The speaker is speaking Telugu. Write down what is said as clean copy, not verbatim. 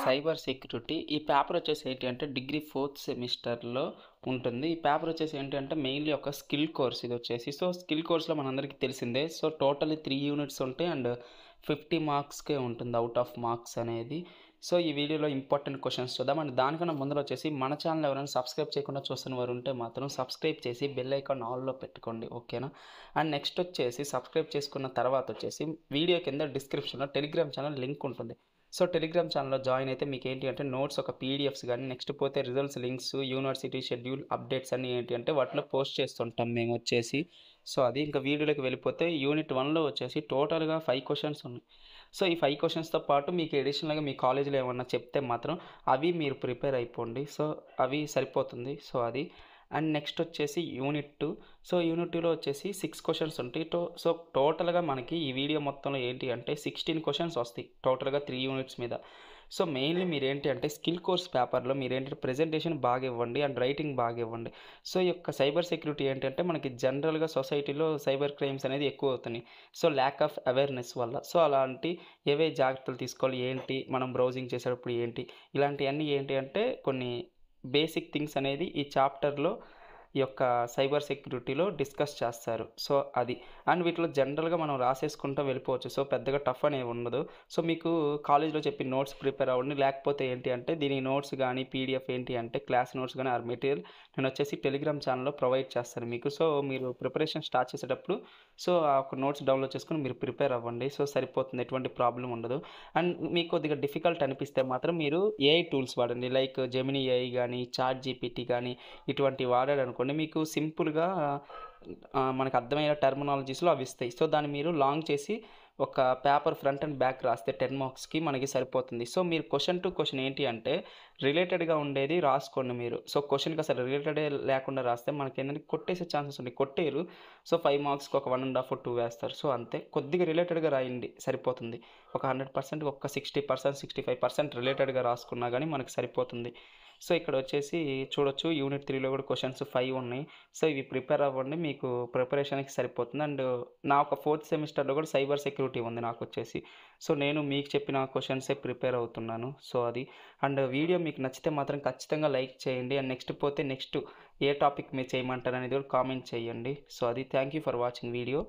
సైబర్ సెక్యూరిటీ ఈ పేపర్ వచ్చేసి ఏంటి అంటే డిగ్రీ 4th సెమిస్టర్‌లో ఉంటుంది. ఈ పేపర్ వచ్చేసి ఏంటంటే మెయిన్‌లీ ఒక స్కిల్ కోర్స్ ఇది వచ్చేసి. సో, స్కిల్ కోర్స్‌లో మనందరికీ తెలిసిందే. సో, టోటల్లీ 3 యూనిట్స్ ఉంటాయి అండ్ 50 మార్క్స్‌కే ఉంటుంది ఔట్ ఆఫ్ మార్క్స్ అనేది. సో, ఈ వీడియోలో ఇంపార్టెంట్ క్వెషన్స్ చూద్దాం. అండ్ దానికన్నా ముందర వచ్చేసి మన ఛానల్ ఎవరైనా సబ్స్క్రైబ్ చేయకుండా చూస్తున్న వారు ఉంటే మాత్రం సబ్స్క్రైబ్ చేసి బెల్ ఐకాన్ ఆల్‌లో పెట్టుకోండి. ఓకేనా? అండ్ నెక్స్ట్ వచ్చేసి సబ్స్క్రైబ్ చేసుకున్న తర్వాత వచ్చేసి వీడియో కింద డిస్క్రిప్షన్‌లో టెలిగ్రామ్ ఛానల్ లింక్ ఉంటుంది. సో, టెలిగ్రామ్ ఛానల్‌లో జాయిన్ అయితే మీకేంటి అంటే నోట్స్ ఒక పీడిఎఫ్స్ గానీ, నెక్స్ట్ పోతే results links, university schedule updates అన్నీ ఏంటి అంటే వాటిలో పోస్ట్ చేస్తుంటాం మేమొచ్చేసి. సో, అది ఇంకా వీడియోలోకి వెళ్ళిపోతే యూనిట్ 1లో వచ్చేసి టోటల్‌గా 5 క్వెషన్స్ ఉన్నాయి. సో, ఈ 5 క్వెషన్స్‌తో పాటు మీకు అడిషనల్‌గా మీ కాలేజీలో ఏమన్నా చెప్తే మాత్రం అవి మీరు ప్రిపేర్ అయిపోండి. సో, అవి సరిపోతుంది. సో, అది. అండ్ నెక్స్ట్ వచ్చేసి యూనిట్ 2. సో, యూనిట్ 2లో వచ్చేసి 6 క్వెషన్స్ ఉంటాయి. సో, టోటల్‌గా మనకి ఈ వీడియో మొత్తంలో ఏంటి అంటే 16 క్వెషన్స్ వస్తాయి. టోటల్‌గా 3 యూనిట్స్ మీద. సో, మెయిన్‌లీ మీరేంటి అంటే స్కిల్ కోర్స్ పేపర్‌లో మీరేంటంటే ప్రెజెంటేషన్ బాగా ఇవ్వండి అండ్ రైటింగ్ బాగా ఇవ్వండి. సో, ఈ యొక్క సైబర్ సెక్యూరిటీ ఏంటంటే మనకి జనరల్‌గా సొసైటీలో సైబర్ క్రైమ్స్ అనేది ఎక్కువ అవుతున్నాయి. సో, ల్యాక్ ఆఫ్ అవేర్‌నెస్ వల్ల. సో, అలాంటి ఏవే జాగ్రత్తలు తీసుకోవాలి, ఏంటి, మనం బ్రౌజింగ్ చేసేటప్పుడు ఏంటి, ఇలాంటియన్నీ ఏంటి అంటే కొన్ని బేసిక్ థింగ్స్ అనేది ఈ చాప్టర్‌లో ఈ యొక్క సైబర్ సెక్యూరిటీలో డిస్కస్ చేస్తారు. సో, అది. అండ్ వీటిలో జనరల్‌గా మనం రాసేసుకుంటూ వెళ్ళిపోవచ్చు. సో, పెద్దగా టఫ్ అనేవి ఉండదు. సో, మీకు కాలేజ్‌లో చెప్పిన నోట్స్ ప్రిపేర్ అవ్వండి. లేకపోతే ఏంటి అంటే దీనికి నోట్స్ గానీ, పీడిఎఫ్ ఏంటి అంటే క్లాస్ నోట్స్ గానీ ఆర్ మెటీరియల్ నేనొచ్చేసి టెలిగ్రామ్ ఛానల్‌లో ప్రొవైడ్ చేస్తాను మీకు. సో, మీరు ప్రిపరేషన్ స్టార్ట్ చేసేటప్పుడు సో, ఆ ఒక నోట్స్ డౌన్‌లోడ్ చేసుకొని మీరు ప్రిపేర్ అవ్వండి. సో, సరిపోతుంది. ఎటువంటి ప్రాబ్లమ్ ఉండదు. అండ్ మీకు కొద్దిగా డిఫికల్ట్ అనిపిస్తే మాత్రం మీరు ఏఐ టూల్స్ వాడండి. లైక్ జెమినీ ఏఐ గానీ, చాట్ జీపీటీ గానీ ఇటువంటివి వాడారనుకోండి మీకు సింపుల్‌గా మనకు అర్థమయ్యే టెర్మినాలజీస్‌లో అవి ఇస్తాయి. సో, దాన్ని మీరు లాంగ్ చేసి ఒక పేపర్ ఫ్రంట్ అండ్ బ్యాక్ రాస్తే 10 మార్క్స్‌కి మనకి సరిపోతుంది. సో, మీరు క్వెషన్ టు క్వెషన్ ఏంటి అంటే రిలేటెడ్‌గా ఉండేది రాసుకోండి మీరు. సో, క్వెషన్‌కి అసలు రిలేటెడే లేకుండా రాస్తే మనకేంటంటే కొట్టేసే ఛాన్సెస్ ఉన్నాయి. కొట్టేయరు. సో, 5 మార్క్స్‌కి ఒక 1 ½ 2 వేస్తారు. సో, అంతే. కొద్దిగా రిలేటెడ్‌గా రాయండి సరిపోతుంది. ఒక 100% ఒక 60%, 65% రిలేటెడ్‌గా రాసుకున్నా గానీ మనకు సరిపోతుంది. సో, ఇక్కడొచ్చేసి చూడొచ్చు యూనిట్ 3లో కూడా క్వెషన్స్ 5 ఉన్నాయి. సో, ఇవి ప్రిపేర్ అవ్వండి. మీకు ప్రిపరేషన్‌కి సరిపోతుంది. అండ్ నా ఒక 4th సెమిస్టర్‌లో కూడా సైబర్ సెక్యూరిటీ ఉంది నాకొచ్చేసి. సో, నేను మీకు చెప్పిన క్వెషన్సే ప్రిపేర్ అవుతున్నాను. సో, అది. అండ్ వీడియో మీకు నచ్చితే మాత్రం ఖచ్చితంగా లైక్ చేయండి. అండ్ నెక్స్ట్ ఏ టాపిక్ మీరు చేయమంటారనేది కూడా కామెంట్ చేయండి. సో, అది. Thank you for watching video.